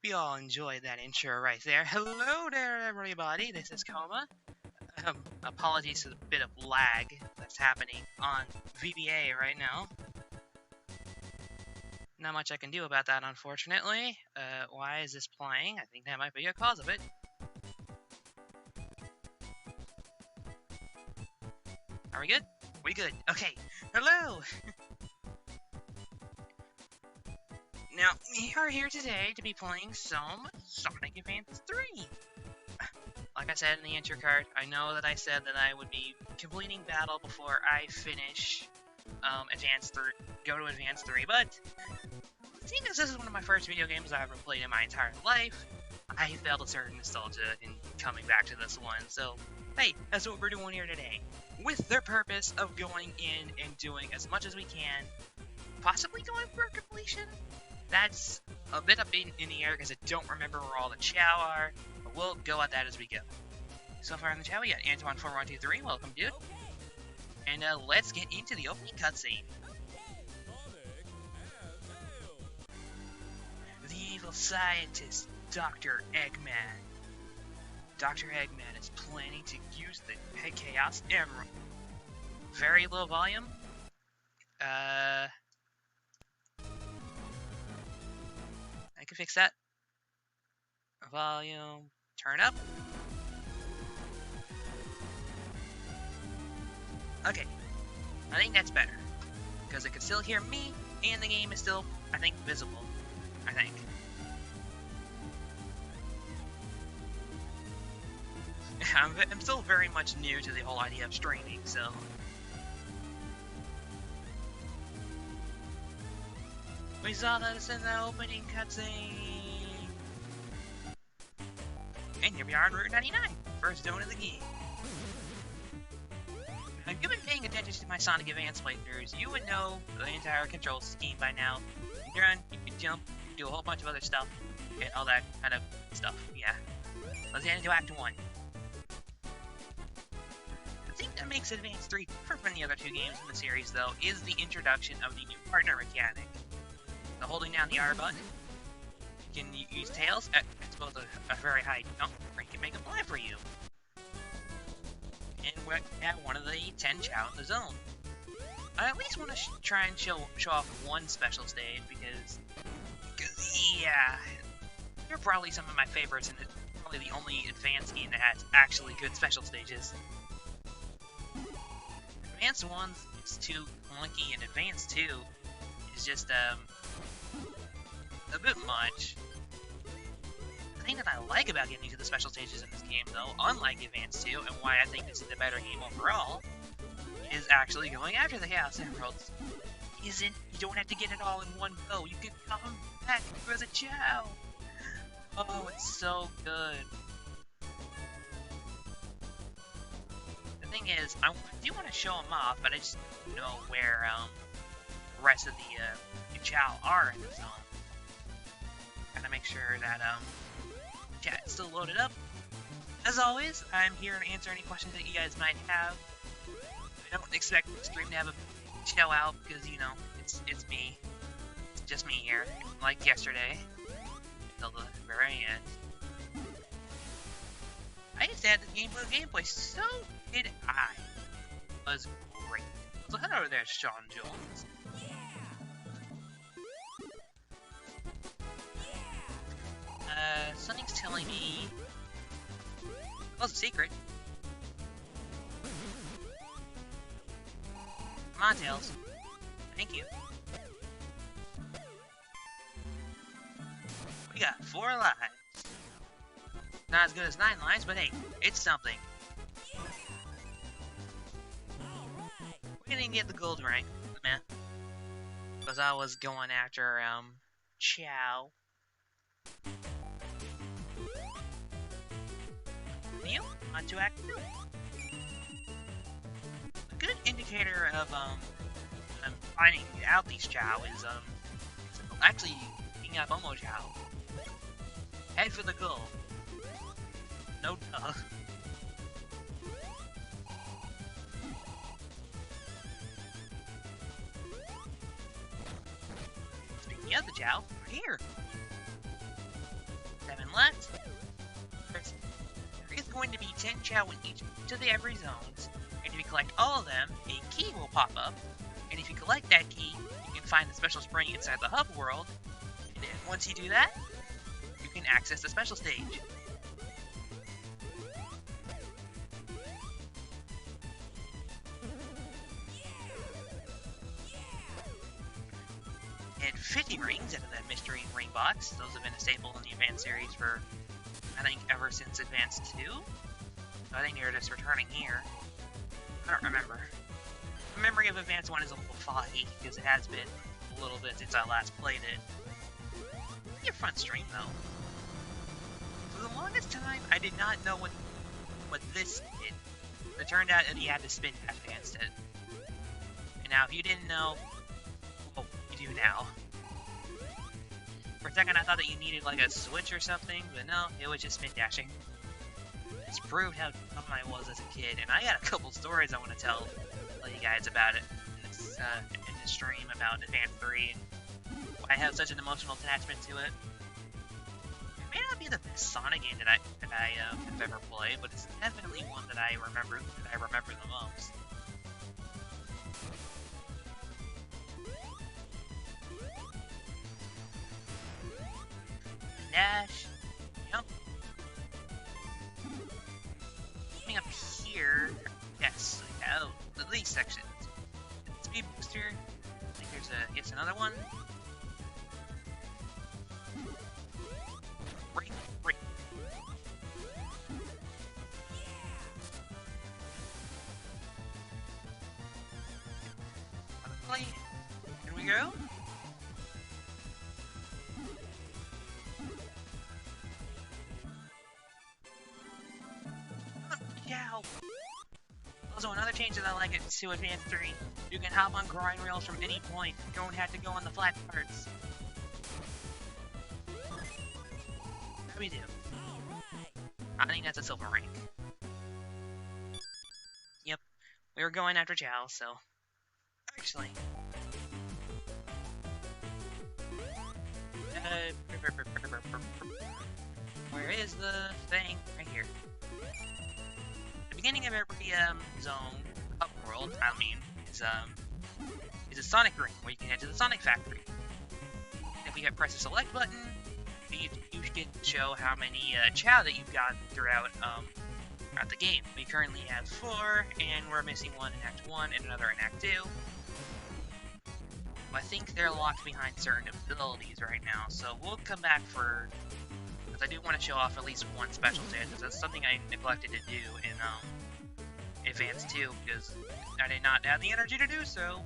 you all enjoyed that intro right there. Hello there, everybody. This is Koma. Apologies for the bit of lag that's happening on VBA right now. Not much I can do about that, unfortunately. Why is this playing? I think that might be a cause of it. Are we good? We good. Okay. Hello! Now, we are here today to be playing some Sonic Advance 3. Like I said in the intro card, I know that I said that I would be completing Battle before I finish go to Advance 3, but seeing as this is one of my first video games I've ever played in my entire life, I felt a certain nostalgia in coming back to this one, so hey, that's what we're doing here today. With the purpose of going in and doing as much as we can, possibly going for a completion? That's a bit up in the air because I don't remember where all the Chow are, but we'll go at that as we go. So far in the Chow, we got Antoine4123, welcome dude. And let's get into the opening cutscene. The evil scientist, Dr. Eggman. Dr. Eggman is planning to use the Chaos Emerald. Very low volume. I can fix that. Volume, turn up. Okay, I think that's better, because it can still hear me, and the game is still, I think, visible. I think. I'm still very much new to the whole idea of streaming, so... We saw this in the opening cutscene! And here we are on Route 99, first zone of the game. Now, if you've been paying attention to my Sonic Advance playthroughs, you would know the entire control scheme by now. You can run, you can jump, you can do a whole bunch of other stuff, and all that kind of stuff, yeah. Let's get into Act 1. The thing that makes Advance 3 different from the other two games in the series, though, is the introduction of the new partner mechanic. So holding down the R button, you can use Tails at both a very high jump, or you can make them fly for you. And we're at one of the 10 Chow in the zone. I at least want to try and show off one special stage, because yeah, they're probably some of my favorites, and it's probably the only Advanced game that has actually good special stages. Advanced 1 is too clunky, and Advanced 2 is just a bit much. The thing that I like about getting to the special stages in this game, though, unlike Advance 2, and why I think this is a better game overall, is actually going after the Chaos Emeralds. You don't have to get it all in one go. You can come back for the Chow. Oh, it's so good. The thing is, I do want to show them off, but I just don't know where the rest of the Chow are in the zone. Gotta make sure that chat's still loaded up. As always, I'm here to answer any questions that you guys might have. I don't expect the stream to have a Chow out because, you know, it's me. It's just me here, like yesterday, until the very end. I just had the gameplay, so did I. It was great. So head over there, Sean Jones. Something's telling me... Well, it's a secret. Come on, Tails. Thank you. We got 4 lives. Not as good as 9 lives, but hey, it's something. We didn't get the gold rank, man. Because I was going after, Chow. You on to Act 2. A good indicator of finding out these Chow is actually picking up Momo Chow. Head for the goal. No duh. Speaking of the Chow, we're here. 7 left. There is going to be 10 Chow in each of the every zones, and if you collect all of them, a key will pop up, and if you collect that key, you can find the special spring inside the hub world, and then once you do that, you can access the special stage. And 50 rings out of that mystery ring box. Those have been a staple in the Advanced series for, I think, ever since Advanced 2. So I think they're just returning here. I don't remember. My memory of Advanced 1 is a little foggy, because it has been a little bit since I last played it. It'd be a fun stream, though. For the longest time, I did not know what this did. It turned out that you had to spin dash against it. And now, if you didn't know, well, you do now. For a second, I thought that you needed, like, a switch or something, but no, it was just spin dashing. It's proved how dumb I was as a kid, and I got a couple stories I want to tell you guys about it in this stream about Advanced 3, and why I have such an emotional attachment to it. It may not be the best Sonic game that I have ever played, but it's definitely one that I remember the most. Dash, jump. Coming up here, yes, oh, the lead section. Speed booster. I think there's another one. Break. Play. Here we go. Yow. Also, another change that I like it to Advanced 3, you can hop on grind rails from any point. You don't have to go on the flat parts. How do we do? I think that's a silver rank. Yep, we were going after Chow, so... Actually... where is the thing? Right here. The beginning of every zone, up world, I mean, is a Sonic ring where you can head to the Sonic factory. If you press the select button, you can show how many Chow that you've got throughout the game. We currently have 4, and we're missing one in Act 1 and another in Act 2. I think they're locked behind certain abilities right now, so we'll come back for... because I do want to show off at least one special stage, because that's something I neglected to do in Advanced 2, because I did not have the energy to do so.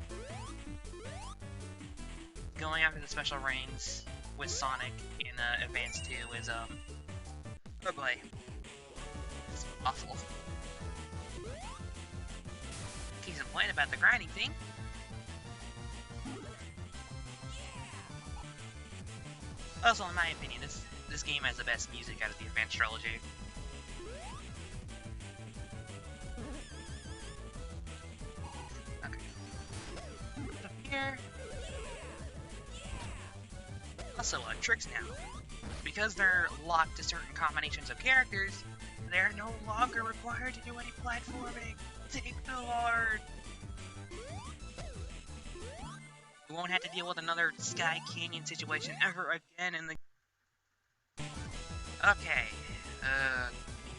Going after the special rings with Sonic in Advanced 2 is, oh boy. It's awful. Keep complaining about the grinding thing. Also, in my opinion, this game has the best music out of the Advanced trilogy. Okay. Up here. Also, tricks now. Because they're locked to certain combinations of characters, they're no longer required to do any platforming. Thank the Lord! We won't have to deal with another Sky Canyon situation ever again in the... Okay.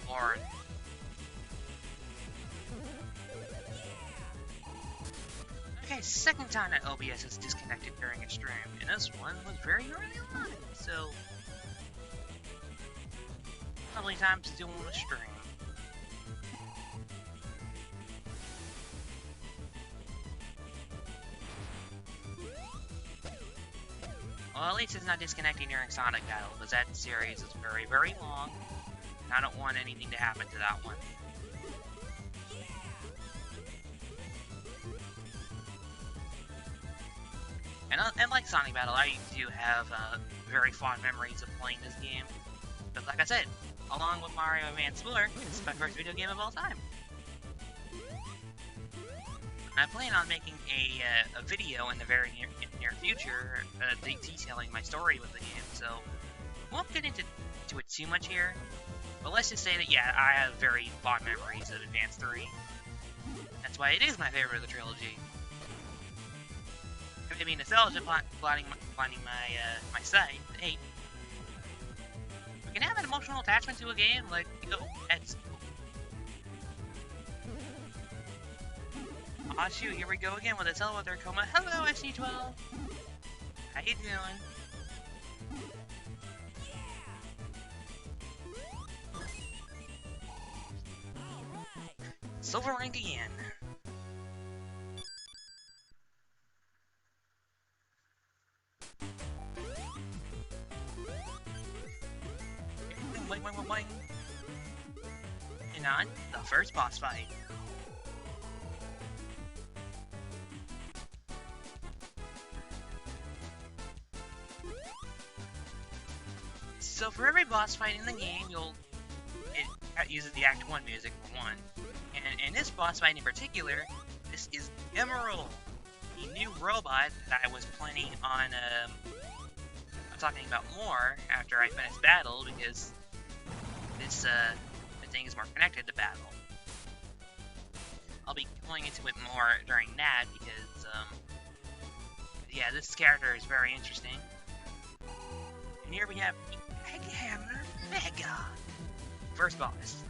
Lord. Okay, second time that OBS is disconnected during a stream, and this one was very early on, so... probably time to do a stream. Well, at least it's not disconnecting during Sonic Battle, because that series is very, very long, and I don't want anything to happen to that one. And like Sonic Battle, I do have very fond memories of playing this game. But like I said, along with Mario Advance 4, it's my first video game of all time. I plan on making a video in the very near future detailing my story with the game, so won't get into it too much here, but let's just say that, yeah, I have very fond memories of Advance 3. That's why it is my favorite of the trilogy. I mean, nostalgia blinding my sight, but hey, we can have an emotional attachment to a game, like, go, that's aw shoot, here we go again with a teleporter Koma. Hello, SC12! How you doing? Silver rank again. Boing, boing, boing, boing. And on the first boss fight. So for every boss fight in the game, it uses the Act 1 music for one. And in this boss fight in particular, this is Emerald, the new robot that I was planning on talking about more after I finish battle, because this the thing is more connected to battle. I'll be going into it more during that because yeah, this character is very interesting. And here we have Hammer Mega. First boss.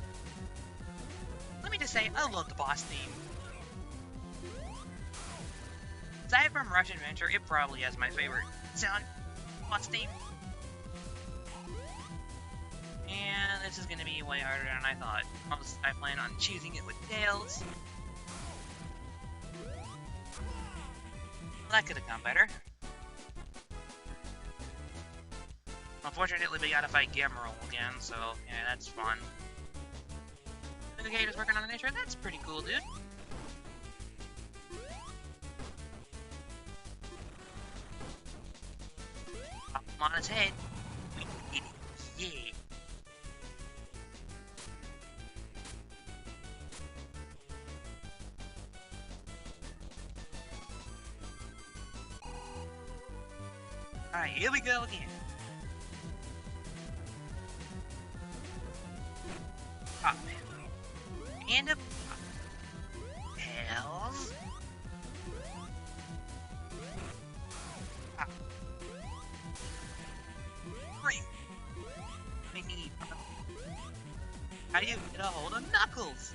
Let me just say, I love the boss theme. Aside from Rush Adventure, it probably has my favorite sound boss theme. And this is gonna be way harder than I thought. I plan on choosing it with Tails. Well, that could have gone better. Unfortunately, we gotta fight Gemerald again, so yeah, that's fun. Okay, just working on an intro. That's pretty cool, dude. Pop him on his head. We did it. Yeah. Alright, here we go again. Pop him. And a Tails. Pop. Ring. I need. How do you get a hold of Knuckles?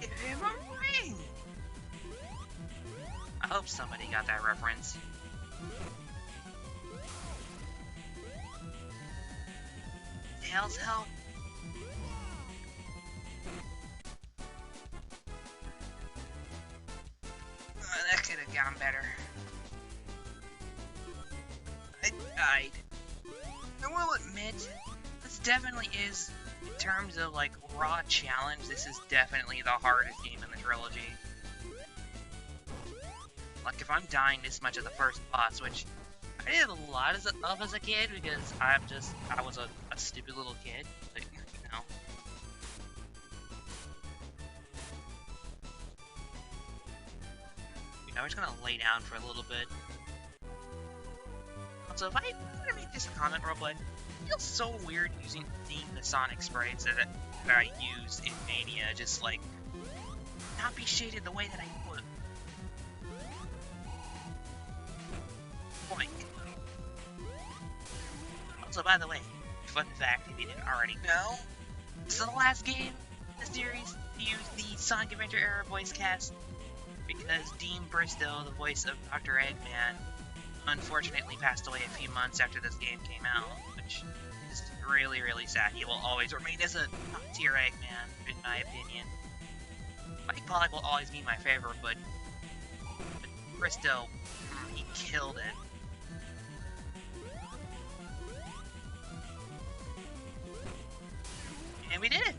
Give him a ring. I hope somebody got that reference. Tails, help. That could have gone better. I died. I will admit, this definitely is, in terms of like raw challenge, this is definitely the hardest game in the trilogy. Like if I'm dying this much at the first boss, which I did a lot of as a kid because I was a stupid little kid, but you know. I'm just gonna lay down for a little bit. Also, if I were to make this a comment real quick, it feels so weird seeing the Sonic sprites that I used in Mania, just like, not be shaded the way that I would. Boink. Also, by the way, fun fact if you didn't already know, this is the last game in the series to use the Sonic Adventure era voice cast, because Dean Bristow, the voice of Dr. Eggman, unfortunately passed away a few months after this game came out, which is really, really sad. He will always remain as a top-tier Eggman, in my opinion. Mike Pollock will always be my favorite, but Bristow, he killed it. And we did it!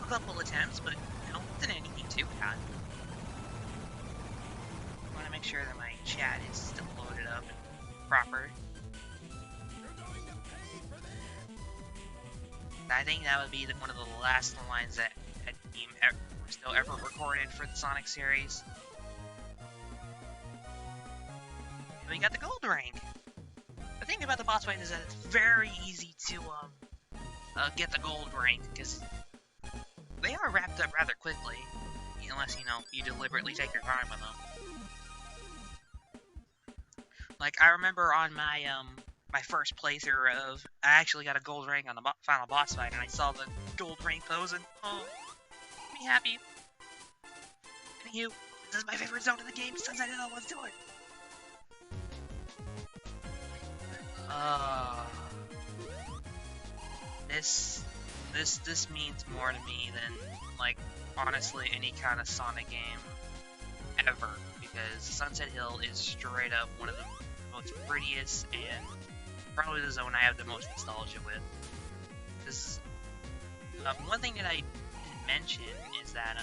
A couple attempts, but nothing anything too bad. I want to make sure that my chat is still loaded up and proper. I think that would be one of the last lines that Team Bristow ever recorded for the Sonic series. We got the gold rank. I think thing about the boss fight is that it's very easy to get the gold rank, because they are wrapped up rather quickly, unless, you know, you deliberately take your time with them. Like, I remember on my my first playthrough of, I actually got a gold rank on the final boss fight, and I saw the gold rank pose, and oh, be happy. Anywho, this is my favorite zone in the game, Sunset Hill, let's do it! This means more to me than, like, honestly, any kind of Sonic game ever, because Sunset Hill is straight up one of the most prettiest and probably the zone I have the most nostalgia with. This, one thing that I didn't mention is that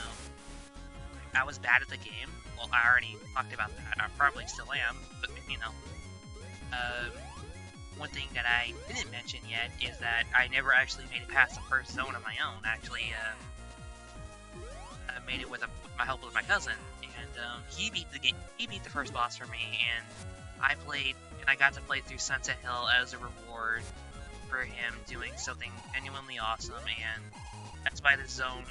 I was bad at the game. Well, I already talked about that. I probably still am, but you know. One thing that I didn't mention yet is that I never actually made it past the first zone on my own. Actually, I made it with my help with my cousin, and he beat the game. He beat the first boss for me, and I got to play through Sunset Hill as a reward for him doing something genuinely awesome, and that's why this zone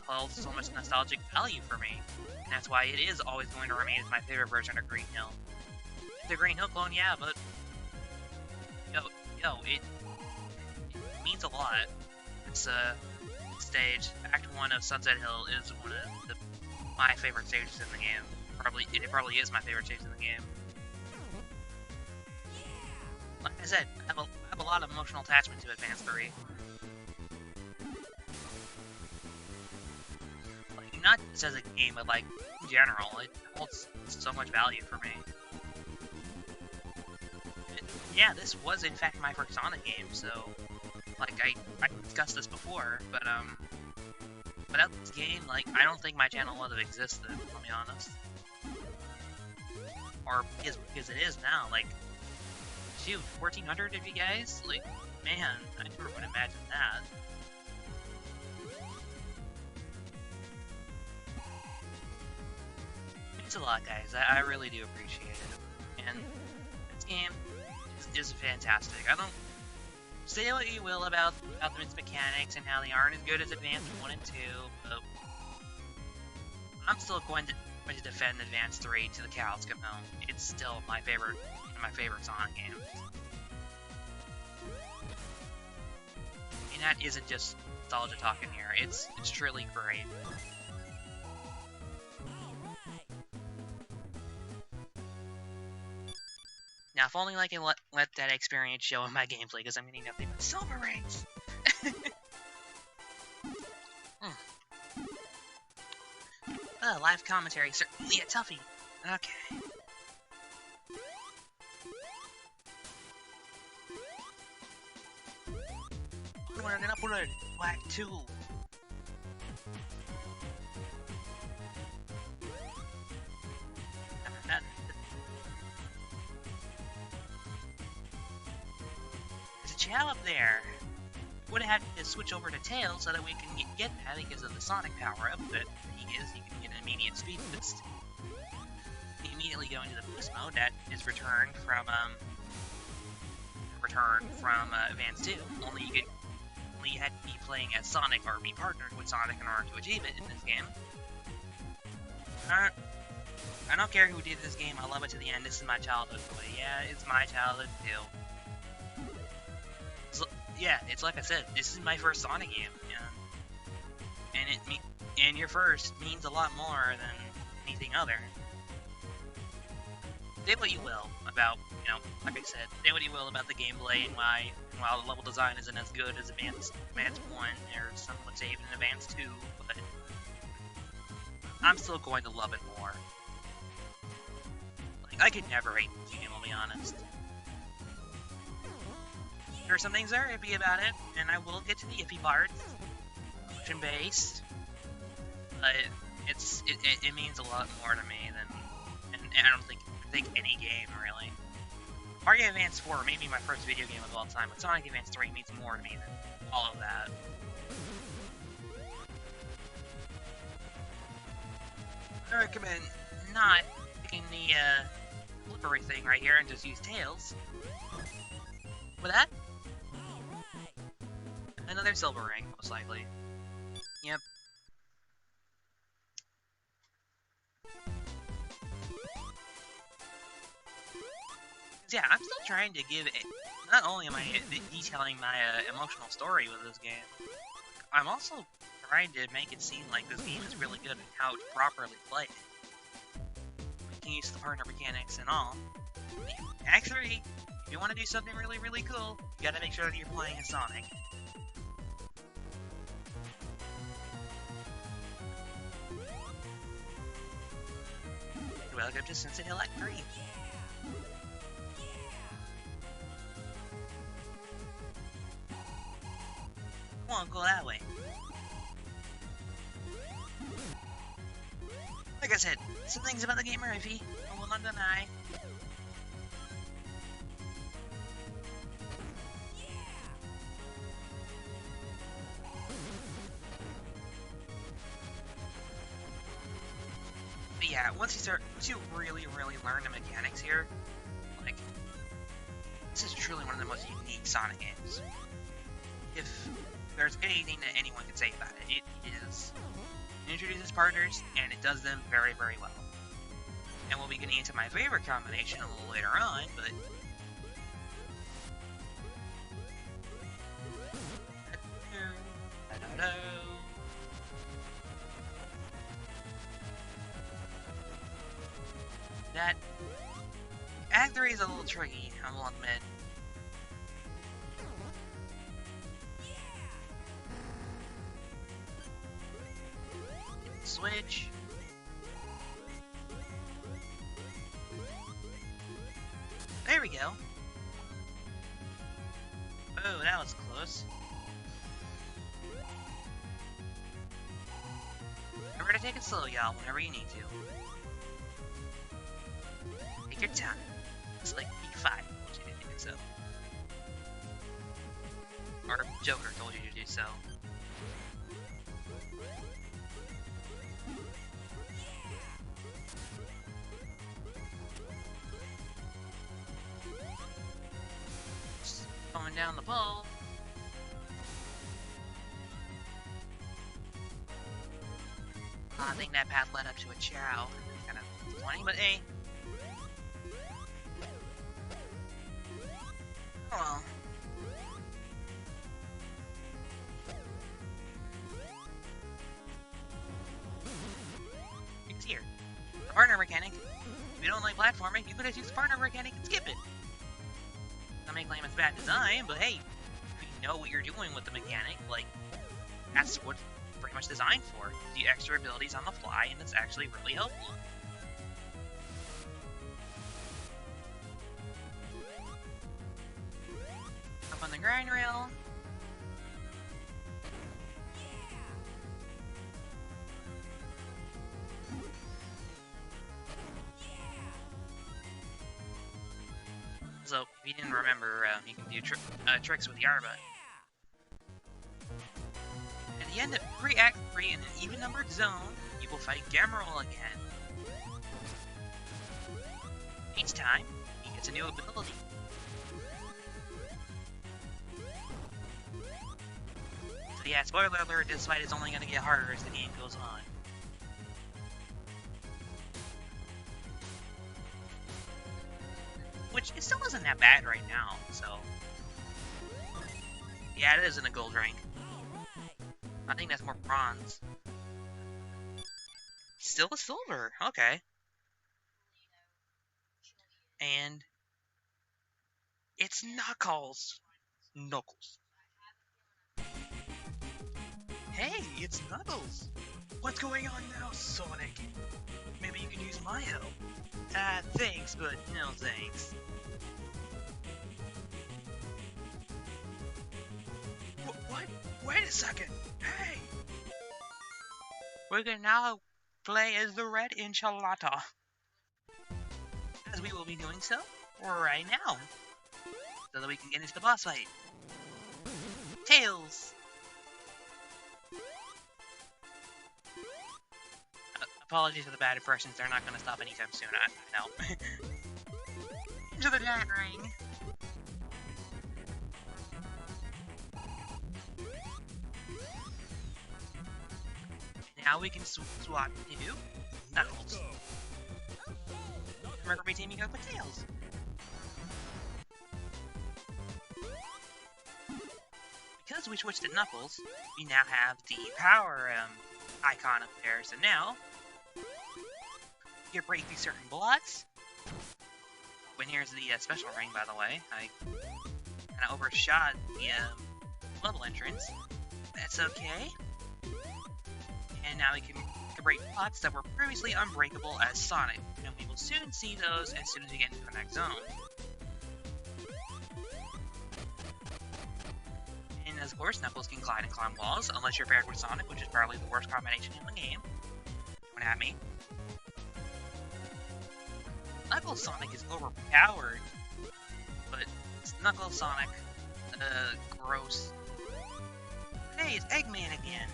holds so much nostalgic value for me. And that's why it is always going to remain as my favorite version of Green Hill. The Green Hill clone, yeah, but it means a lot. It's stage, Act 1 of Sunset Hill is one of my favorite stages in the game. It probably is my favorite stage in the game. Like I said, I have a lot of emotional attachment to Advance 3. Like, not just as a game, but like, in general, it holds so much value for me. Yeah, this was in fact my first Sonic game, so, like, I discussed this before, but, without this game, like, I don't think my channel would have existed, I'll be honest. Or, because it is now, like, shoot, 1,400 of you guys? Like, man, I never would imagine that. It means a lot, guys, I really do appreciate it, and this game is fantastic. I don't say what you will about its mechanics and how they aren't as good as Advance 1 and 2, but I'm still going to defend Advance 3 to the cows come home. It's still my favorite Sonic game. And that isn't just nostalgia talking here. It's truly great. Now, if only I can let that experience show in my gameplay, because I'm getting nothing but silver rings! Live commentary, certainly a toughie. Okay. Onward and upward, Black 2. Chow up there. Would have had to switch over to Tails so that we can get that because of the Sonic power-up that he gets. He can get an immediate speed boost. You immediately go into the boost mode that is returned from Advance 2. Only you had to be playing as Sonic or be partnered with Sonic in order to achieve it in this game. I don't care who did this game. I love it to the end. This is my childhood toy. Yeah, it's my childhood too. Yeah, it's like I said, this is my first Sonic game, and your first means a lot more than anything other. Say what you will about, you know, like I said, say what you will about the gameplay and while the level design isn't as good as Advance 1, or some would say even Advance 2, but I'm still going to love it more. Like, I could never hate this game, I'll be honest. There are some things that are iffy about it, and I will get to the iffy parts. Motion-based, but it means a lot more to me than, and I don't think any game really. Mario Advance 4 may be my first video game of all time, but Sonic Advance 3 means more to me than all of that. I recommend not picking the slippery thing right here and just use Tails. With that, another silver ring, most likely. Yep. Yeah, I'm still trying to give it. Not only am I detailing my emotional story with this game, I'm also trying to make it seem like this game is really good at how to properly play it. Making use of the partner mechanics and all. Act 3, if you want to do something really, really cool, you gotta make sure that you're playing as Sonic. Welcome to Sunset Hill Act 3. Come on, go that way. Like I said, some things about the game are iffy, I will not deny. But yeah, once you really, really learn the mechanics here, like, this is truly one of the most unique Sonic games. If there's anything that anyone can say about it, it is, it introduces partners, and it does them very, very well. And we'll be getting into my favorite combination a little later on, but... That... Act 3 is a little tricky, I will admit. Switch. There we go. Oh, that was close. Remember to take it slow, y'all, whenever you need to. Take your time. It's like P5 told you to do so. Or Joker told you to do so. Just going down the pole. I think that path led up to a chow. Kind of funny, but hey. Oh well. It's here. The partner mechanic. If you don't like platforming, you could just use the partner mechanic and skip it. I may claim it's bad design, but hey, if you know what you're doing with the mechanic, like, that's what it's pretty much designed for. The extra abilities on the fly, and it's actually really helpful. Up on the grind rail. So, if you didn't remember, you can do tricks with the R button. At the end of Act 3 in an even-numbered zone, you will fight Gamerol again. Each time, he gets a new ability. So yeah, spoiler alert, this fight is only going to get harder as the game goes on. Which, it still isn't that bad right now, so... Yeah, it isn't a gold rank. I think that's more bronze. Still a silver, okay. And... it's Knuckles. Knuckles. Hey, it's Knuckles! What's going on now, Sonic? Maybe you can use my help. Thanks, but no thanks. What? Wait a second! Hey! We can now play as the Red Enchilada. As we will be doing so right now. So that we can get into the boss fight. Tails! Apologies for the bad impressions, they're not going to stop anytime soon, I know. Into the giant ring. Now we can swap to Knuckles. Remember me teaming up with Tails. Because we switched to Knuckles, we now have the power icon up there. So now, you can break these certain blocks. When here's the special ring, by the way. I kind of overshot the level entrance. That's okay. And now we can break blocks that were previously unbreakable as Sonic. And we will soon see those as soon as we get into the next zone. And of course, Knuckles can glide and climb walls, unless you're paired with Sonic, which is probably the worst combination in the game. Don't at me. Knuckles Sonic is overpowered, but Knuckles Sonic, gross. Hey, it's Eggman again.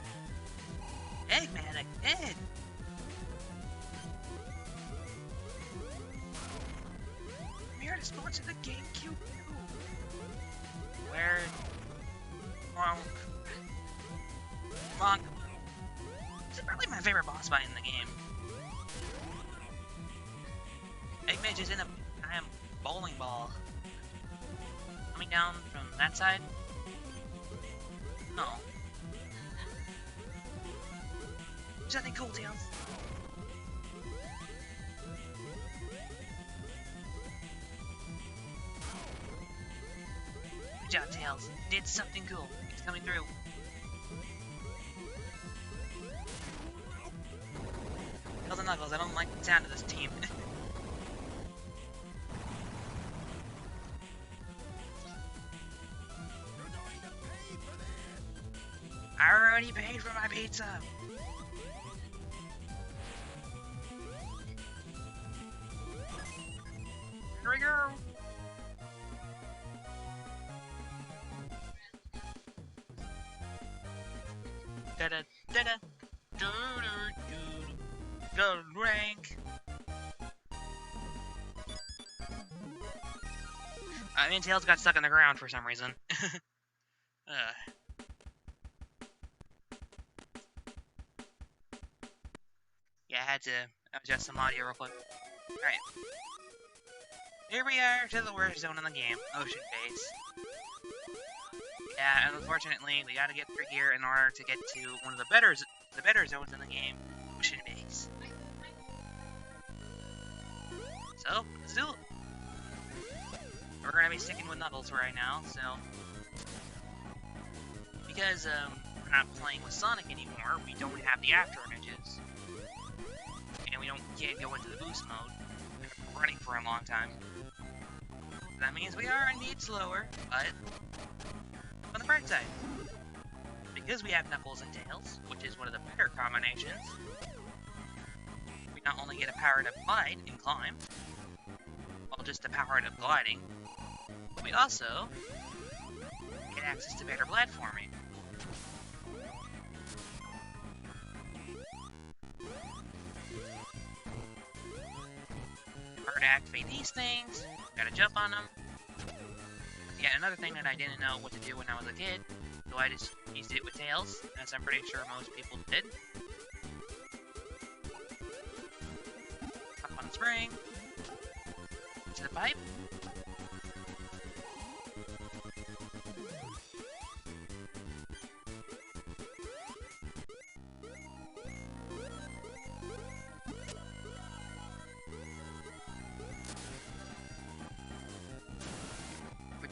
Eggman again. We are to sponsor the GameCube too. Where Monk. This is probably my favorite boss fight in the game. Eggman is in a damn bowling ball. Coming down from that side? No. Is that cool, Tails? Good job, Tails. You did something cool. It's coming through. Tails and Knuckles, I don't like the sound of this team. I already paid for my pizza! Here we go! Da-da, da-da, do-do-do, gold rank! Me and Tails got stuck on the ground for some reason. Yeah, I had to adjust some audio real quick. Alright. Here we are to the worst zone in the game, Ocean Base. Yeah, and unfortunately, we gotta get through here in order to get to one of the better zones in the game, Ocean Base. So, let's do it. We're gonna be sticking with Knuckles right now, so... Because, we're not playing with Sonic anymore, we don't have the after images. And we can't go into the boost mode. We're running for a long time. That means we are indeed slower, but on the bright side, because we have Knuckles and Tails, which is one of the better combinations, we not only get a powered-up glide and climb, well, just a powered-up gliding, we also get access to better platforming. In order to activate these things, gotta jump on them. Yeah, another thing that I didn't know what to do when I was a kid, so I just used it with Tails, as I'm pretty sure most people did. Hop on the spring, to the pipe.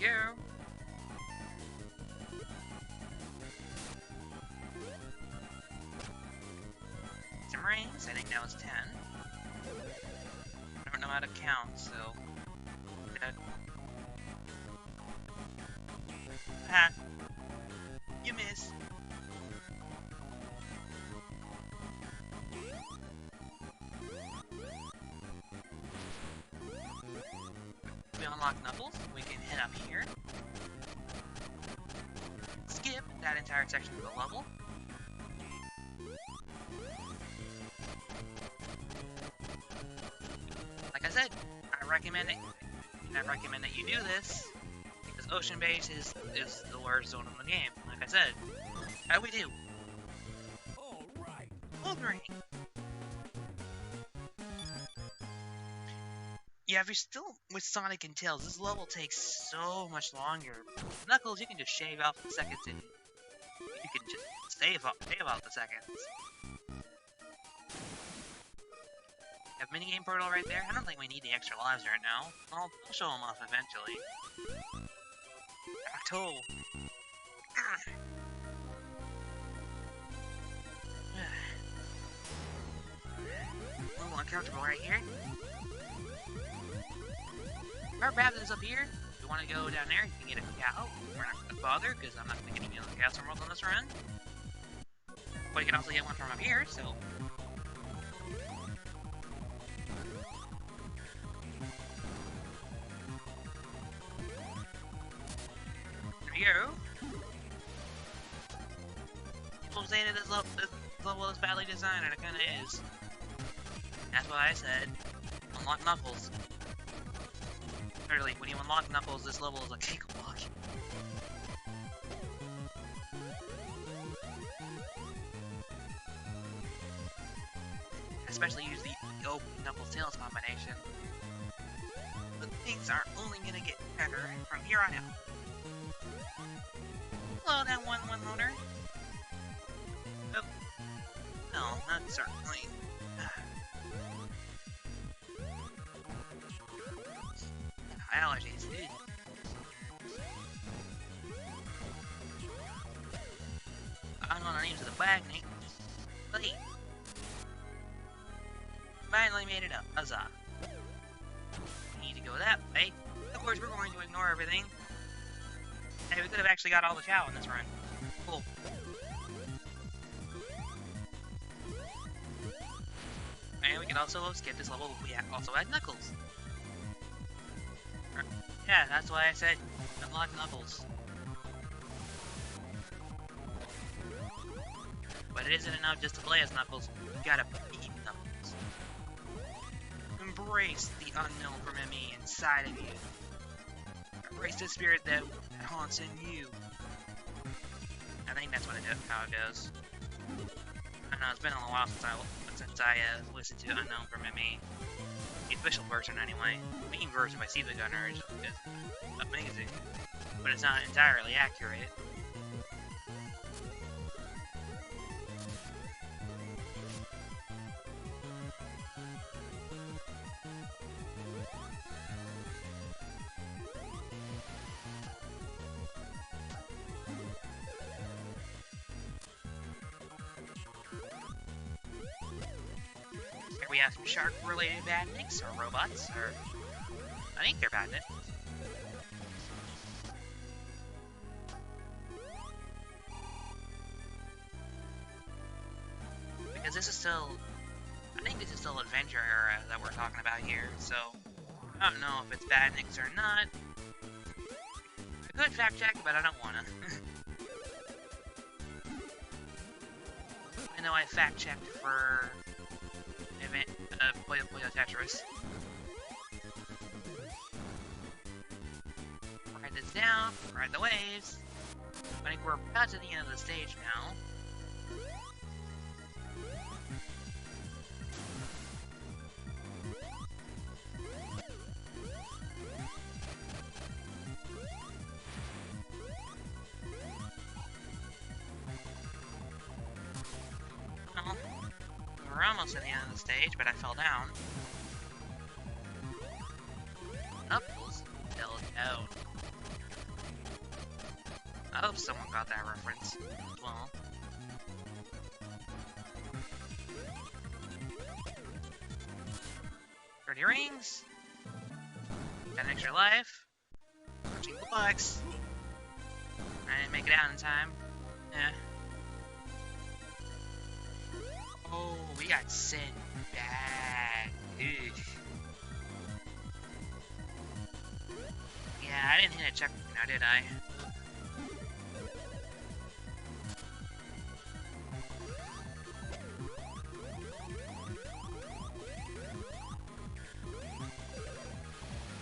Go. Some rings, I think that was 10. I don't know how to count, so... Ha! You miss. We unlock Knuckles, we can head up here. Skip that entire section of the level. Like I said, I recommend that you do this, because Ocean Base is the worst zone in the game. Like I said, how we do? gold ring. Yeah, if you're still with Sonic and Tails, this level takes so much longer. Knuckles, you can just shave off the seconds and you can just save off the seconds. Have minigame portal right there? I don't think we need the extra lives right now. I'll show them off eventually. Octo! A little uncomfortable right here. Our path is up here. If you want to go down there, you can get a cow. We're not going to bother, because I'm not going to get any other cows from on this run. But you can also get one from up here, so... There we go. People say that this level is badly designed, and it kind of is. That's why I said, unlock Knuckles. Literally, when you unlock Knuckles, this level is a cakewalk. Especially use the OP Knuckles Tails combination. But things are only gonna get better from here on out. Hello, that one loader. Oh. No, not certainly. Allergies. I'm on the names of the Wagner. Wait. Finally made it up. Huzzah. We need to go that way. Of course, we're going to ignore everything. Hey, we could have actually got all the cow in this run. Cool. And we can also skip this level. We also had Knuckles. Yeah, that's why I said unlock Knuckles. But it isn't enough just to play as Knuckles. You gotta beat Knuckles. Embrace the unknown from me inside of you. Embrace the spirit that haunts in you. I think that's how it goes. I know, it's been a while since I listened to Unknown from me. The official version, anyway. The main version by Siva Gunner is amazing, but it's not entirely accurate. Here we have some shark-related badniks, or robots, or... I think they're badniks. Because this is still... I think this is still Adventure era that we're talking about here, so... I don't know if it's badniks or not. I could fact check, but I don't wanna. I know I fact checked for... Puyo Puyo Tetris. Ride this down, ride the waves. I think we're about to the end of the stage now. Well, we're almost at the end of the stage, but I fell down. Knuckles fell down. I hope someone got that reference as well. 30 rings. Got an extra life. 14 bucks. I didn't make it out in time. Yeah. Oh, we got sent back. Ugh. Yeah, I didn't hit a checkpoint now, did I?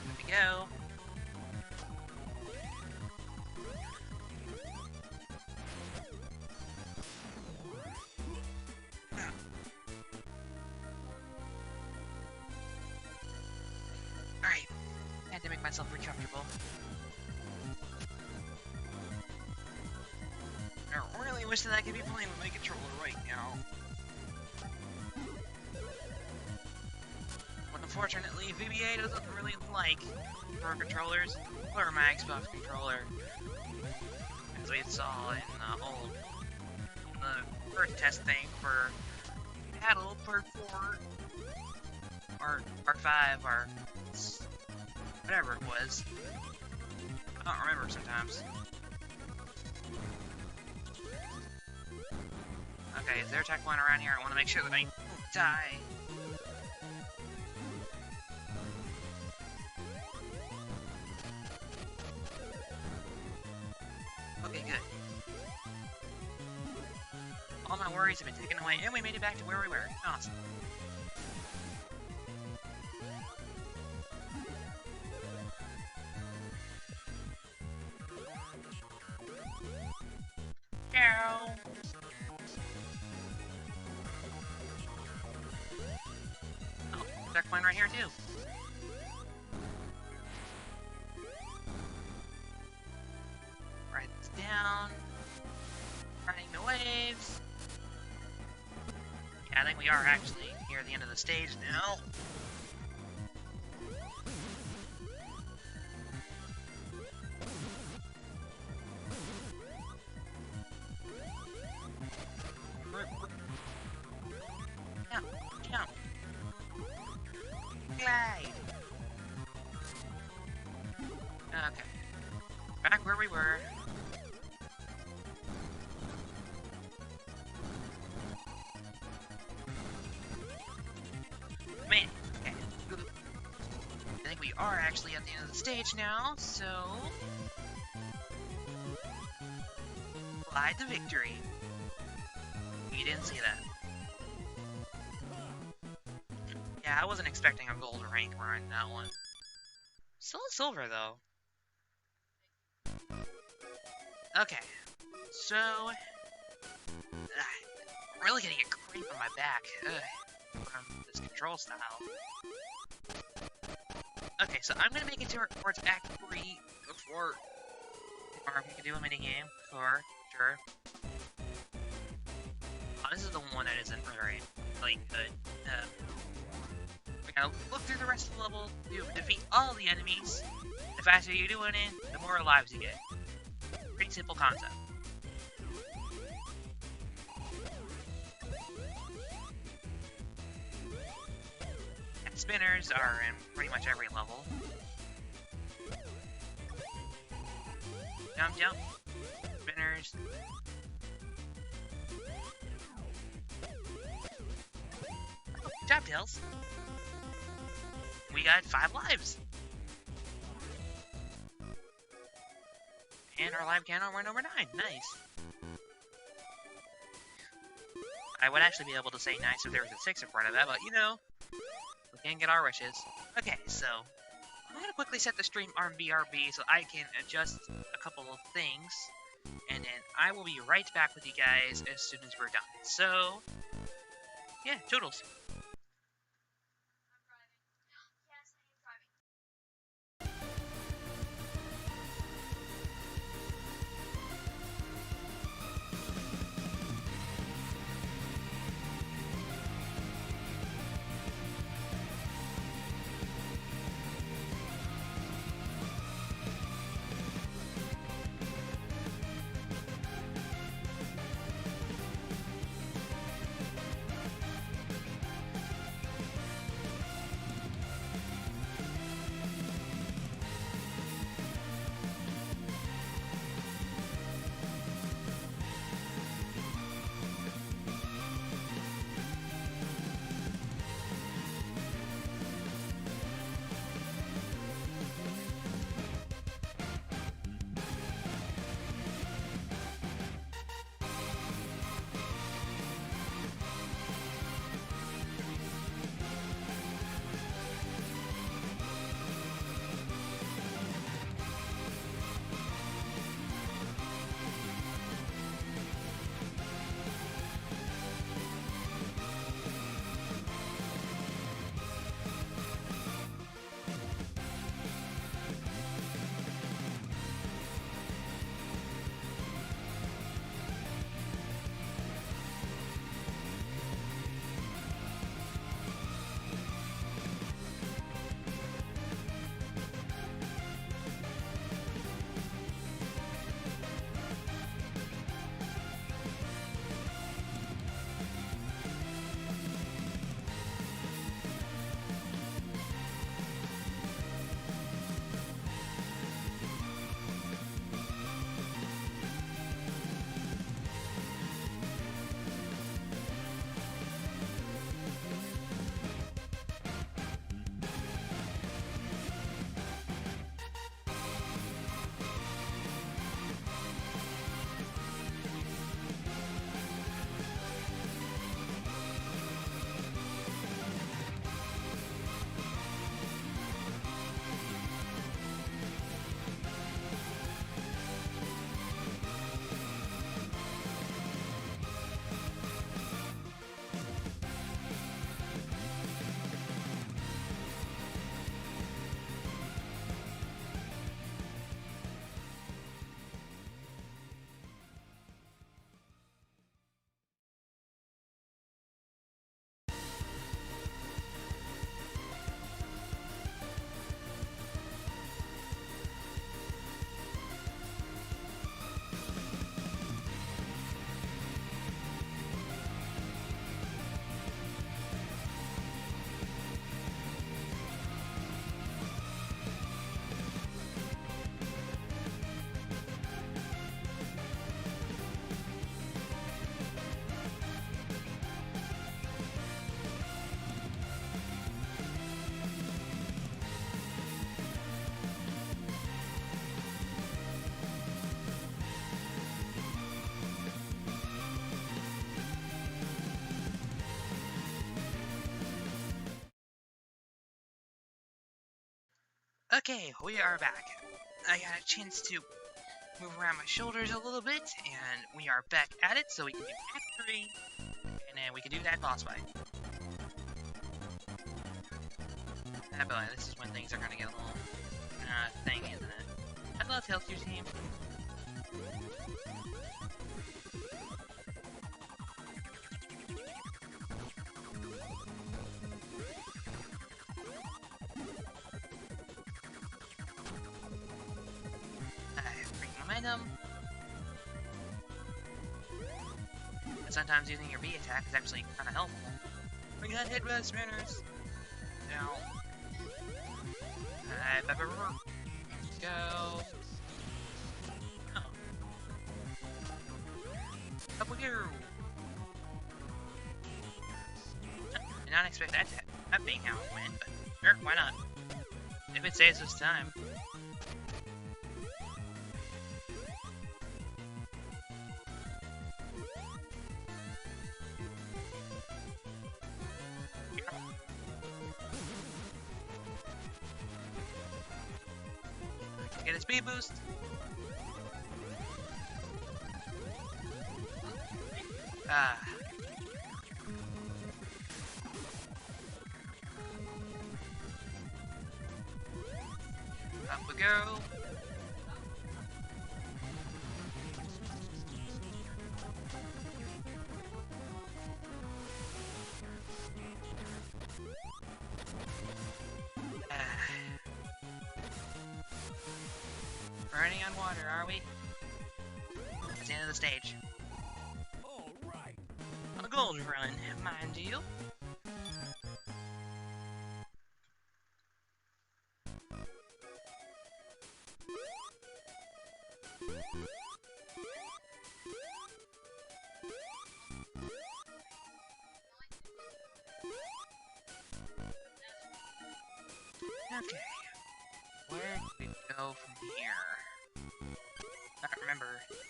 There we go. myself pretty comfortable. I really wish that I could be playing with my controller right now. But unfortunately, VBA doesn't really like Pro controllers or my Xbox controller. As we saw in the first test thing for Battle Part 4, or Part 5, or whatever it was. I don't remember sometimes. Okay, is there a checkpoint around here? I want to make sure that I don't die. Okay, good. All my worries have been taken away, and we made it back to where we were. Awesome. Ow. Oh, checkpoint right here too. Write this down. Riding the waves. Yeah, I think we are actually near the end of the stage now. Jump, jump. Glide. Okay. Back where we were. Man, okay. I think we are actually at the end of the stage now, so... Glide to victory. You didn't see that. Yeah, I wasn't expecting a gold rank run that one. Still a silver, though. Okay. So... I'm really gonna get cramp on my back. From this control style. Okay, so I'm gonna make it towards Act 3 before... Or we can do a minigame, for sure. Oh, this is the one that isn't very, like, good. We gotta look through the rest of the level to defeat all the enemies. The faster you do it in, the more lives you get. Pretty simple concept. And spinners are in pretty much every level. Jump, jump. Spinners. Good job, Tails. We got 5 lives. And our live count went over 9. Nice. I would actually be able to say nice if there was a 6 in front of that, but you know, we can't get our wishes. Okay, so I'm gonna quickly set the stream on BRB so I can adjust a couple of things, and then I will be right back with you guys as soon as we're done. So, yeah, toodles. Okay, we are back. I got a chance to move around my shoulders a little bit, and we are back at it, so we can do Act 3, and then we can do that boss fight. I feel like this is when things are gonna get a little thing, isn't it? Hello, Tailtear team. Bring momentum. And sometimes using your B attack is actually kind of helpful. We got hit by spinners. Now, let's go. Oh. Up we go. Did not expect that being how it went, but sure, why not? If it saves us time. Get a speed boost. Up we go. Running on water, are we? That's the end of the stage. All right. A gold run, mind you. Okay. Where do we go from here? I don't remember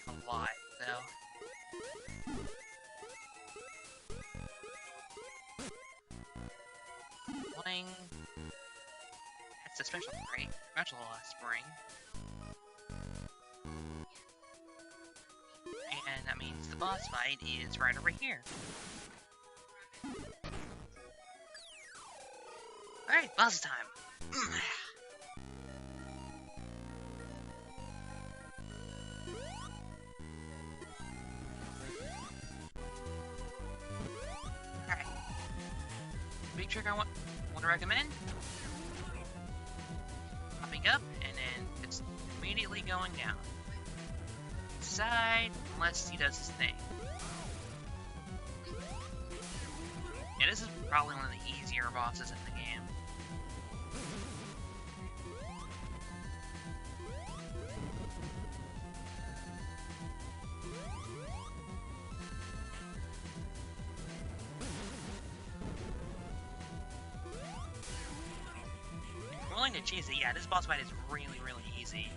a lot, though. Flying. That's a special spring. And that means the boss fight is right over here. Alright, boss time. Alright. Big trick I want to recommend. Popping up, and then it's immediately going down. Side, unless he does his thing. Yeah, this is probably one of the easier bosses in the game. Willing to cheese it, yeah, this boss fight is really, really easy.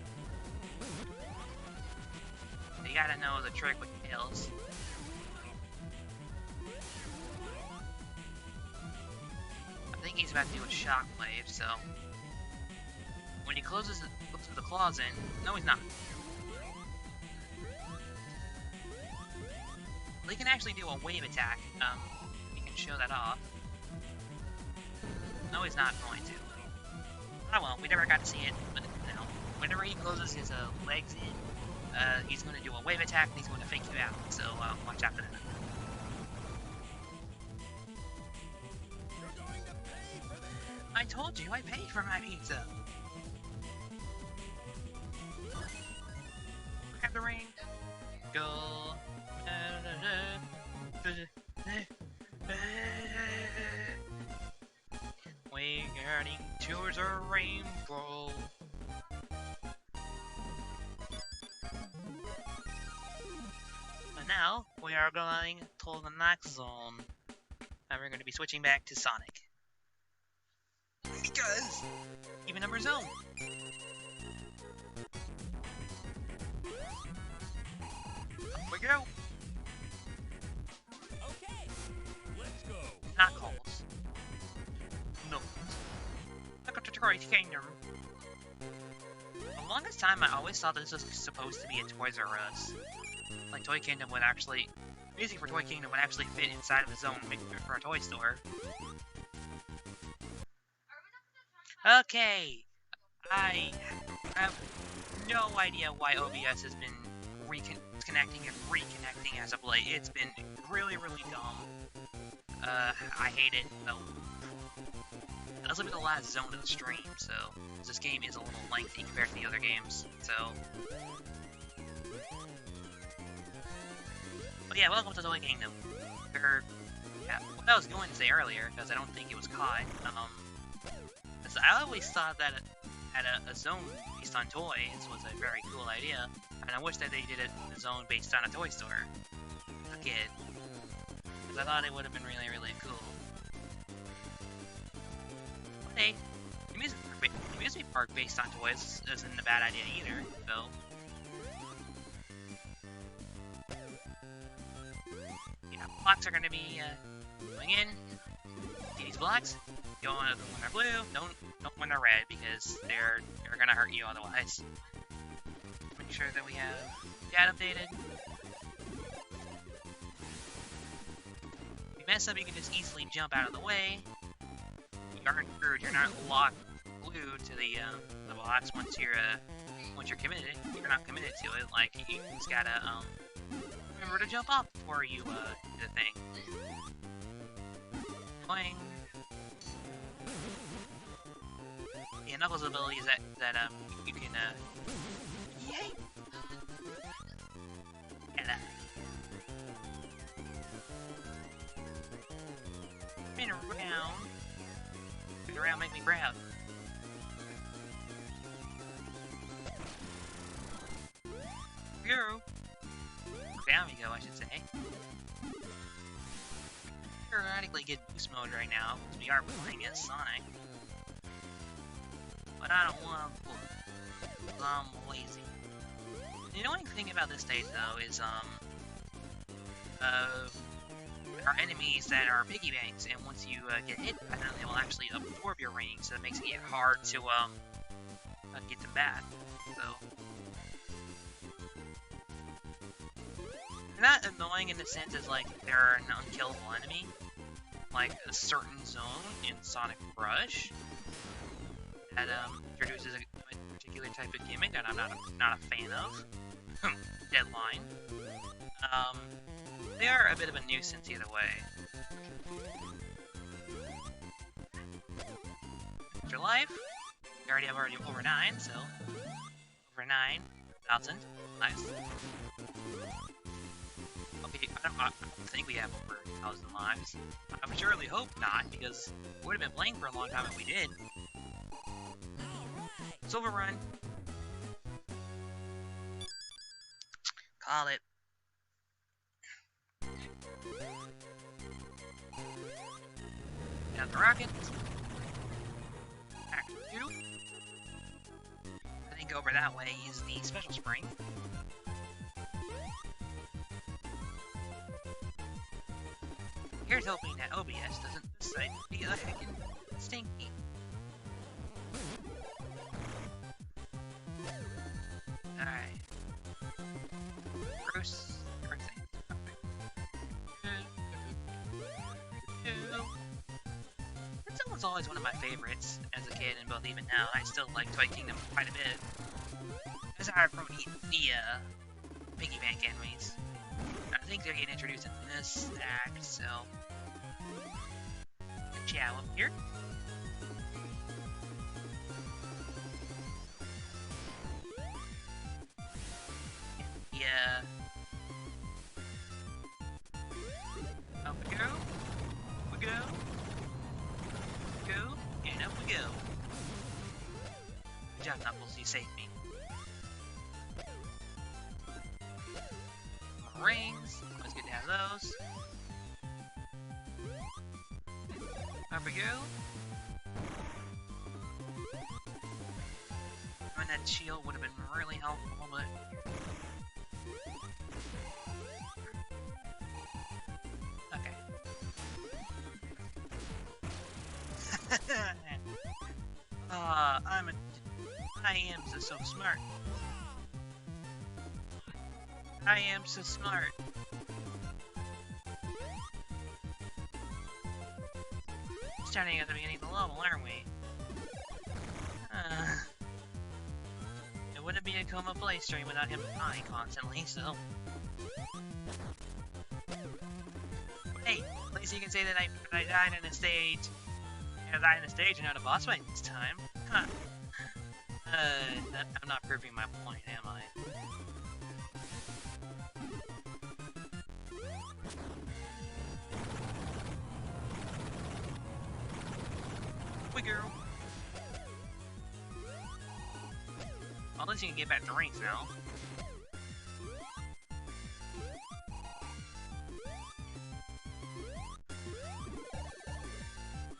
You gotta know the trick with tails. I think he's about to do a shockwave, so when he puts the claws in, no he's not. Well, he can actually do a wave attack. He can show that off. No, he's not going to. Oh well, we never got to see it, but you know, whenever he closes his legs in, he's going to do a wave attack and he's going to fake you out, so watch out for that. I told you I paid for my pizza! Grab the ring. Go. We're getting towards a rainbow. And now, we are going to the next zone. And we're going to be switching back to Sonic. Because, even number zone. Up we go. Okay, let's go. Knuckles. No. Welcome to Troy's Kingdom. the longest time, I always thought this was supposed to be a Toys R Us. Like, Toy Kingdom would actually... Music for Toy Kingdom would actually fit inside of the zone for a toy store. Okay! I have no idea why OBS has been reconnecting and reconnecting as of late. It's been really, really dumb. I hate it, though. This will be the last zone of the stream, so this game is a little lengthy compared to the other games, so... But yeah, welcome to Toy Kingdom. Yeah, what I was going to say earlier, because I don't think it was caught, is I always thought that a zone based on toys was a very cool idea, and I wish that they did a zone based on a toy store as a kid, because I thought it would have been really, really cool. Hey, the amusement park based on toys isn't a bad idea either, so... Yeah, blocks are gonna be, going in. See these blocks? You don't want them when they're blue, don't when they're red, because they're gonna hurt you otherwise. Make sure that we have chat updated. If you mess up, you can just easily jump out of the way. You aren't screwed, you're not locked, glued to the box once you're committed. You're not committed to it, like, you just gotta, remember to jump up before you, do the thing. Boing. Yeah, Knuckles' ability is that you can, yay! And, spin around, make me proud. Go! Down we go, I should say. Periodically get boost mode right now, because we are playing as Sonic. But I don't want to, because I'm lazy. The annoying thing about this stage, though, is, there are enemies that are piggy banks, and once you, get hit by them, they will actually absorb your ring, so it makes it hard to, get them back. So... They're not annoying in the sense as, like, they're an unkillable enemy. Like, a certain zone in Sonic Rush that, introduces a particular type of gimmick that I'm not a fan of. Deadline. They are a bit of a nuisance either way. Extra life. We already have over 9, so... Over 9,000. Nice. Okay, I don't think we have over 1,000 lives. I would surely hope not, because we would have been playing for a long time if we did. Silver Run. Call it. Down the rocket. Act 2. I think over that way is the special spring. Here's hoping that OBS doesn't decide to be heckin' stinky. Alright. Bruce. That was always one of my favorites as a kid, and both even now. I still like Toy Kingdom quite a bit. Aside from the piggy bank enemies. I think they're getting introduced in this act, so... Chow up here. Yeah. Up we go. We go. Go. And up we go. Good job, Knuckles. You saved me. Rings. Always good to have those. Up we go. And that shield would have been really helpful, but... Okay. I'm a... I am so smart. I am so smart. Starting at the beginning of the level, aren't we? It wouldn't be a Koma play stream without him dying constantly, so... Hey, at least you can say that I died in a stage. I died in a stage and not a boss fight this time. Huh. I'm not proving my point, am I? We girl. Well, at least you can get back to ranks now.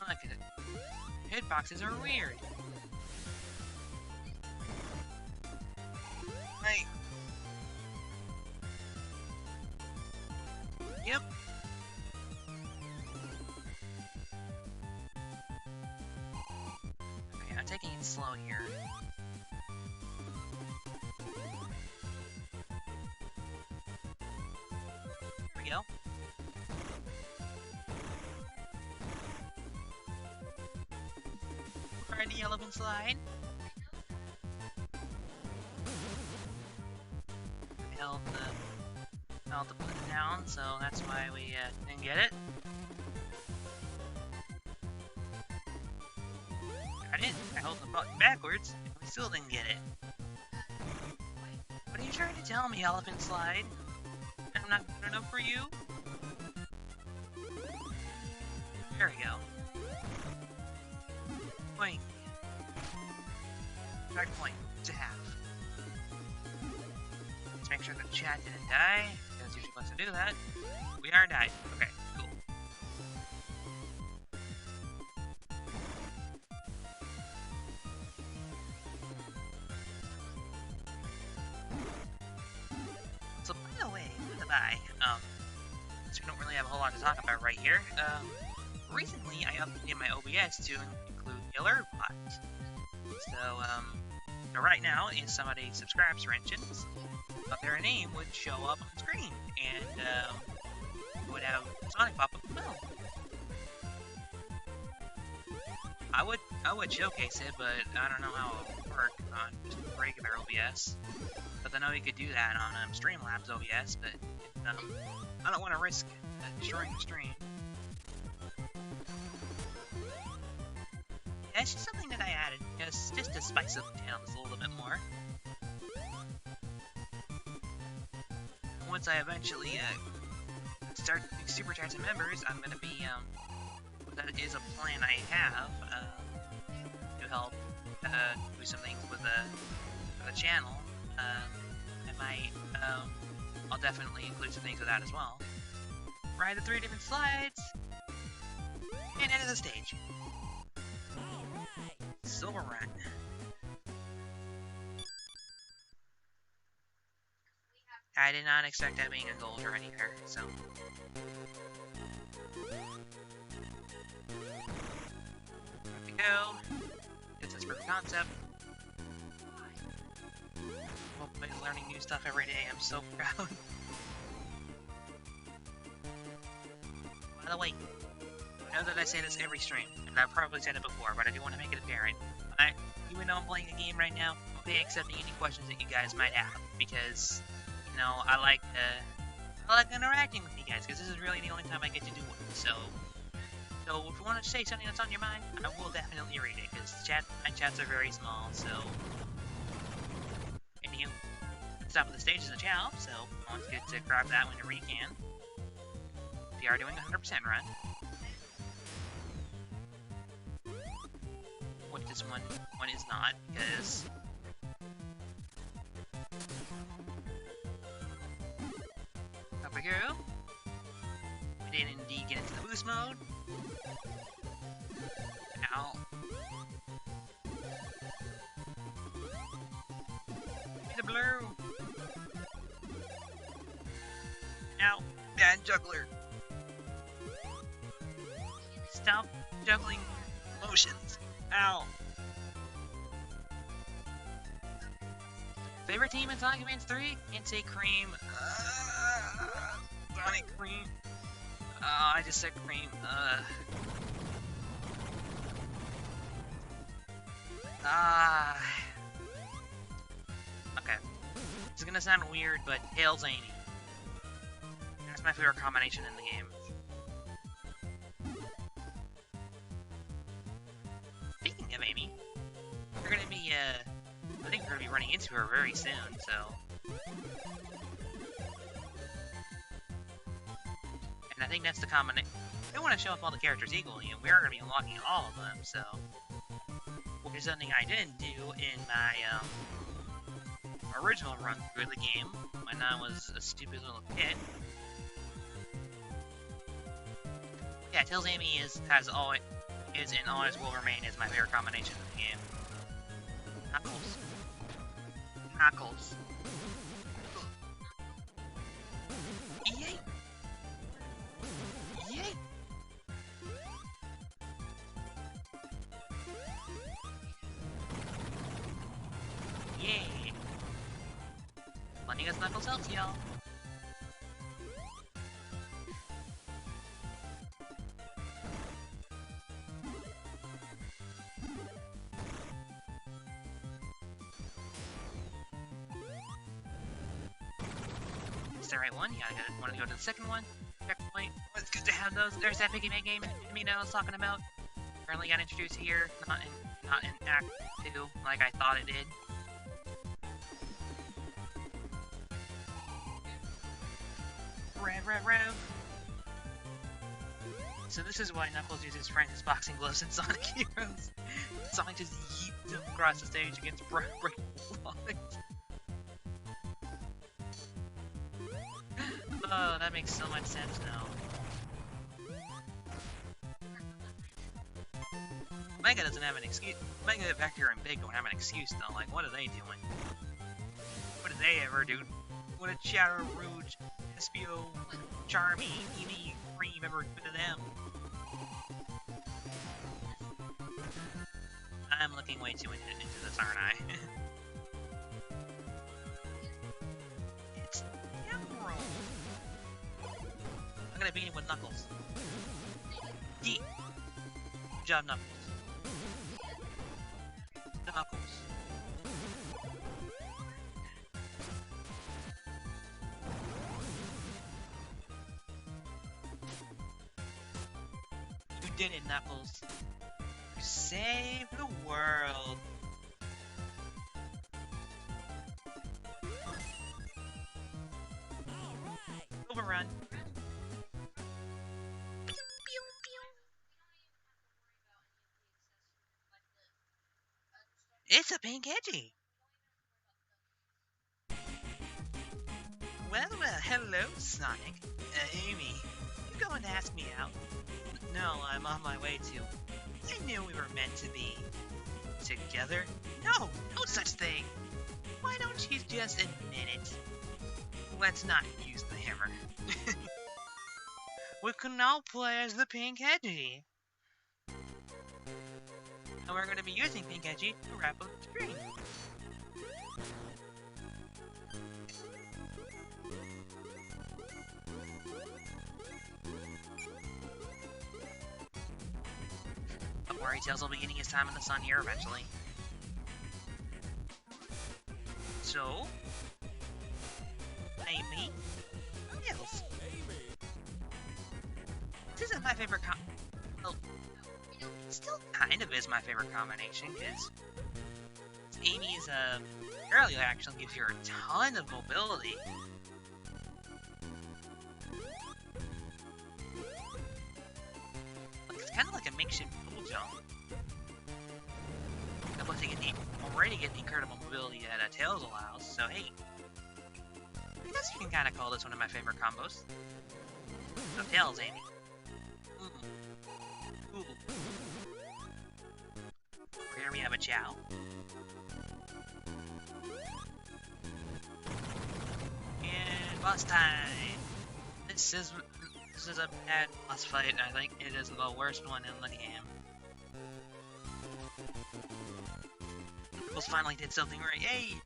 Look at it. Hitboxes are weird. Hey. Yep. Okay, I'm taking it slow here. There we go. Ride the elephant slide. Held the button down, so that's why we didn't get it. I didn't. I held the button backwards, and we still didn't get it. What are you trying to tell me, elephant slide? I'm not good enough for you? There we go. Point. Track point to half. Let's make sure the chat didn't die, because you're supposed to do that. We are died. Okay, cool. So by the way, since we don't really have a whole lot to talk about right here, recently I updated my OBS to include alert bots. So right now, if somebody subscribes, for instance, their name would show up on screen, and would have Sonic pop up as well. I would showcase it, but I don't know how it would work on just regular OBS. But I know you could do that on Streamlabs OBS, but I don't want to risk destroying the stream. Yeah, it's just something that I added, just to spice up the channel a little bit more. Once I eventually start doing super chats and members, I'm gonna be that is a plan I have to help do some things with the channel. I'll definitely include some things with that as well. Ride the 3 different slides and enter the stage. Silver Run. I did not expect that being a gold right here, so. There we go. This is proof of concept. Hopefully learning new stuff every day. I'm so proud. By the way, I know that I say this every stream, and I've probably said it before, but I do want to make it apparent. Even though I'm playing a game right now, I'll be accepting any questions that you guys might have, because, you know, I like interacting with you guys, because this is really the only time I get to do it. So if you want to say something that's on your mind, I will definitely read it, because my chats are very small, so. And you, top of the stage is a chow, so it's good to grab that whenever you can. If you are doing a 100% run. What this one is not, because up we go. We did indeed get into the boost mode. Ow. Need a blue. Ow. Bad juggler. Stop juggling motions. Ow. Favorite team in Sonic Advance 3? Can't say Cream. Sonic Cream. I just said Cream. Okay. This is gonna sound weird, but Tails Amy. That's my favorite combination in the game. Speaking of Amy, we're gonna be, I think we're gonna be running into her very soon, so. And I think that's the combination. I want to show off all the characters equally, and we are gonna be unlocking all of them, so. Which is something I didn't do in my, original run through the game when I was a stupid little kid. Yeah, Tails Amy is and always will remain as my favorite combination in the game. Knuckles. Knuckles. Yay! Yay! Yay! Lending us Knuckles helps, y'all. Is the right one? Yeah, I want to go to the second one. Checkpoint. It's good to have those. There's that Piggy Man game I was talking about. Apparently got introduced here, not in Act 2, like I thought it did. Rev. So this is why Knuckles uses Francis boxing gloves in Sonic Heroes. Sonic just yeets him across the stage against breakable lines. Oh, that makes so much sense now. Mega doesn't have an excuse. Mega, Vector, and Big don't have an excuse though. Like, what are they doing? What did they ever do? What did Shadow, Rouge, Espio, Charmy, Eevee, Cream ever do to them? I'm looking way too into this, aren't I? It's Emerald. I'm gonna beat him with Knuckles. Yeet. Good job, Knuckles. Knuckles. You did it, Knuckles. You saved the world. Overrun. It's a pink edgy. Well, hello, Sonic. Amy, you going to ask me out? No, I'm on my way to. I knew we were meant to be together. No such thing. Why don't you just admit it? Let's not use the hammer. We can now play as the Pink Edgy. And we're going to be using Pink Edgy to wrap up the stream. Don't worry, Tails will be getting his time in the sun here eventually. So, Amy, Tails. This isn't my favorite well, it still kind of is my favorite combination, because Amy's early action gives you a ton of mobility. Like, it's kind of like a makeshift pool jump. And plus, you already get the incredible mobility that Tails allows, so hey. I guess you can kind of call this one of my favorite combos. So Tails, Amy. Ooh. Here we have a Chow. And boss time! This is a bad boss fight. I think it is the worst one in the game. Knuckles finally did something right. Yay!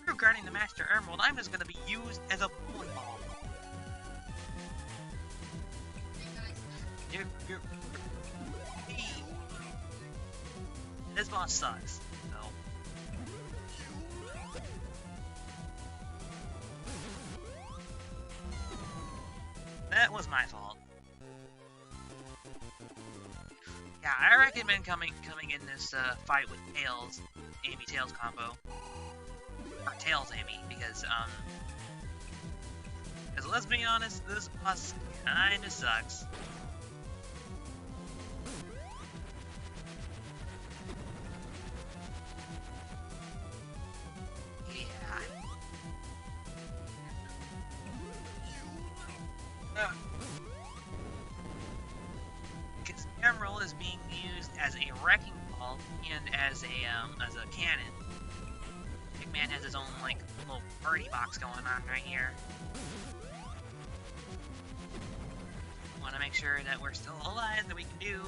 Regarding the Master Emerald, I'm just gonna be used as a bowling ball. You're this boss sucks. So. That was my fault. Yeah, I recommend coming in this fight with Tails, Amy Tails combo. Or Tails Amy, because let's be honest, this boss kinda sucks. Yeah. Because Emerald is being used as a wrecking ball and as a cannon. Man has his own like little party box going on right here. Want to make sure that we're still alive, that we can do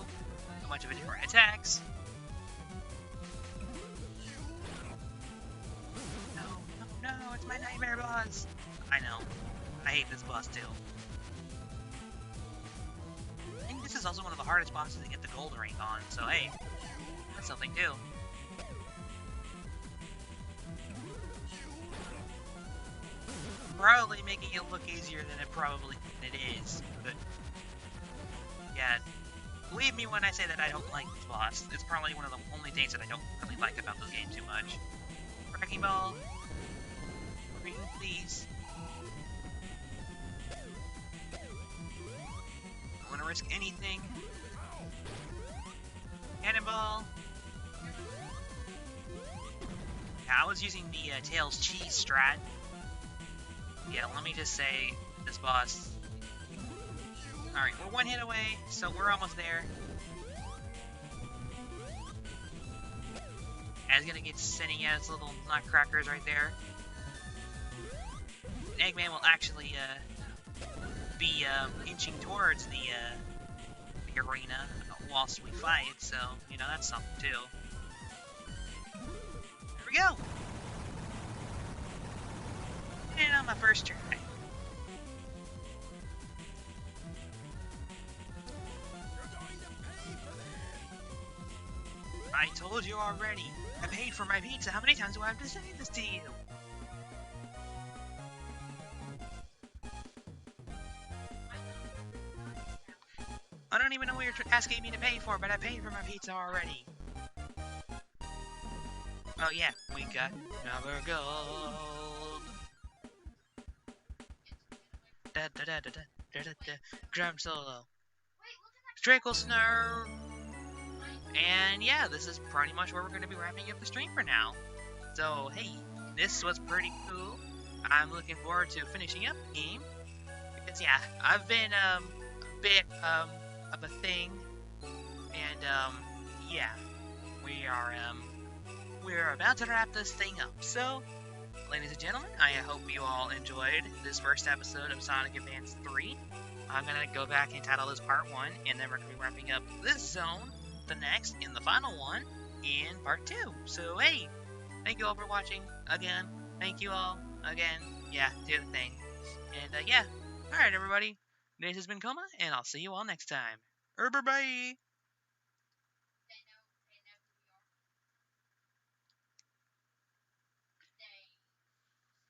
a bunch of different attacks. No, no, no, it's my nightmare boss. I know. I hate this boss too. I think this is also one of the hardest bosses to get the gold rank on, so hey, that's something too. Probably making it look easier than it is, but yeah, believe me when I say that I don't like this boss. It's probably one of the only things that I don't really like about this game too much. Wrecking ball, green, please. I want to risk anything. Cannonball. Yeah, I was using the Tails cheese strat. Yeah, let me just say, this boss... Alright, we're one hit away, so we're almost there. As gonna get sending out his little nutcrackers right there. Eggman will actually be inching towards the arena whilst we fight, so, you know, that's something too. There we go! And on my first try. I told you already. I paid for my pizza. How many times do I have to say this to you? I don't even know what you're asking me to pay for, but I paid for my pizza already. Oh yeah, we got another gold. Da da da da da da da da. Drum solo. Trickle Snare. And yeah, this is pretty much where we're going to be wrapping up the stream for now. So hey, this was pretty cool. I'm looking forward to finishing up the game. Because yeah, I've been a bit of a thing. And yeah, we're about to wrap this thing up. So, ladies and gentlemen, I hope you all enjoyed this first episode of Sonic Advance 3. I'm going to go back and title this Part 1, and then we're going to be wrapping up this zone, the next, and the final one in Part 2. So, hey, thank you all for watching again. Thank you all again. Yeah, do the thing. And, yeah. Alright, everybody. This has been Koma, and I'll see you all next time. Bye-bye.